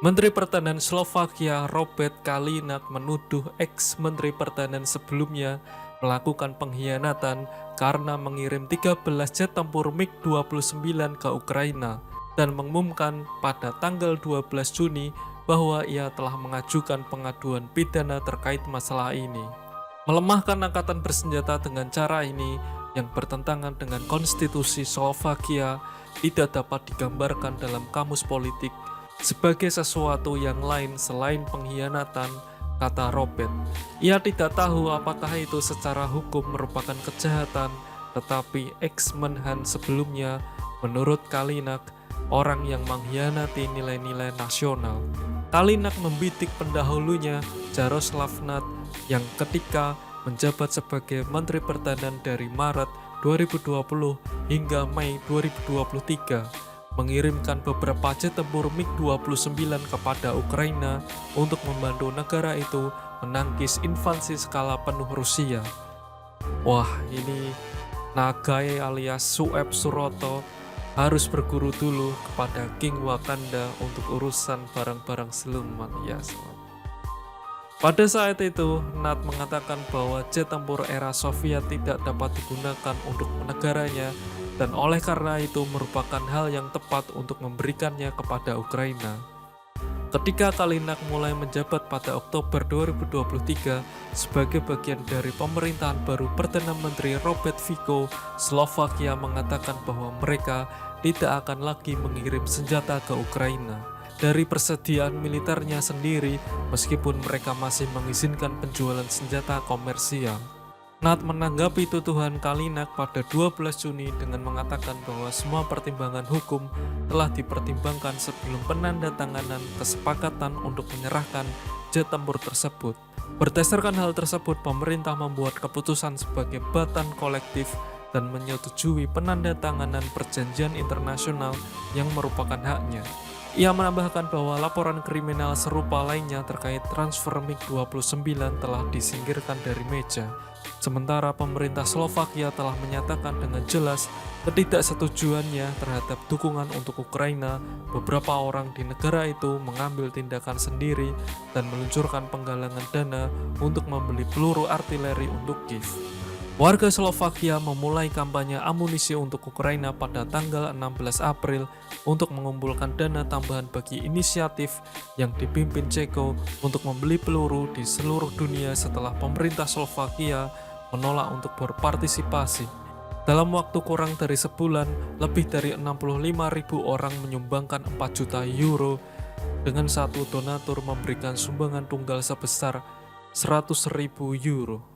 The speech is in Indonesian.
Menteri Pertahanan Slovakia Robert Kalinak menuduh ex-Menteri Pertahanan sebelumnya melakukan pengkhianatan karena mengirim 13 jet tempur MiG-29 ke Ukraina dan mengumumkan pada tanggal 12 Juni bahwa ia telah mengajukan pengaduan pidana terkait masalah ini. Melemahkan angkatan bersenjata dengan cara ini yang bertentangan dengan konstitusi Slovakia tidak dapat digambarkan dalam kamus politik sebagai sesuatu yang lain selain pengkhianatan, kata Robert. Ia tidak tahu apakah itu secara hukum merupakan kejahatan, tetapi ex-Menhan sebelumnya, menurut Kalinak, orang yang mengkhianati nilai-nilai nasional. Kalinak membidik pendahulunya, Jaroslav Nat, yang ketika menjabat sebagai Menteri Pertahanan dari Maret 2020 hingga Mei 2023, mengirimkan beberapa jet tempur MiG-29 kepada Ukraina untuk membantu negara itu menangkis invasi skala penuh Rusia. Wah, ini Nagai alias Sueb Suroto harus berguru dulu kepada King Wakanda untuk urusan barang-barang siluman ya. Pada saat itu, Nat mengatakan bahwa jet tempur era Soviet tidak dapat digunakan untuk negaranya dan oleh karena itu merupakan hal yang tepat untuk memberikannya kepada Ukraina. Ketika Kalinak mulai menjabat pada Oktober 2023 sebagai bagian dari pemerintahan baru Perdana Menteri Robert Fico, Slovakia mengatakan bahwa mereka tidak akan lagi mengirim senjata ke Ukraina. Dari persediaan militernya sendiri, meskipun mereka masih mengizinkan penjualan senjata komersial. Nat menanggapi tuduhan Kalinak pada 12 Juni dengan mengatakan bahwa semua pertimbangan hukum telah dipertimbangkan sebelum penandatanganan kesepakatan untuk menyerahkan jet tempur tersebut. Berdasarkan hal tersebut, pemerintah membuat keputusan sebagai batan kolektif dan menyetujui penandatanganan perjanjian internasional yang merupakan haknya. Ia menambahkan bahwa laporan kriminal serupa lainnya terkait transfer MiG-29 telah disingkirkan dari meja. Sementara pemerintah Slovakia telah menyatakan dengan jelas ketidaksetujuannya terhadap dukungan untuk Ukraina. Beberapa orang di negara itu mengambil tindakan sendiri dan meluncurkan penggalangan dana untuk membeli peluru artileri untuk Kiev. Warga Slovakia memulai kampanye amunisi untuk Ukraina pada tanggal 16 April untuk mengumpulkan dana tambahan bagi inisiatif yang dipimpin Ceko untuk membeli peluru di seluruh dunia setelah pemerintah Slovakia menolak untuk berpartisipasi. Dalam waktu kurang dari sebulan, lebih dari 65.000 orang menyumbangkan 4 juta euro dengan satu donatur memberikan sumbangan tunggal sebesar 100.000 euro.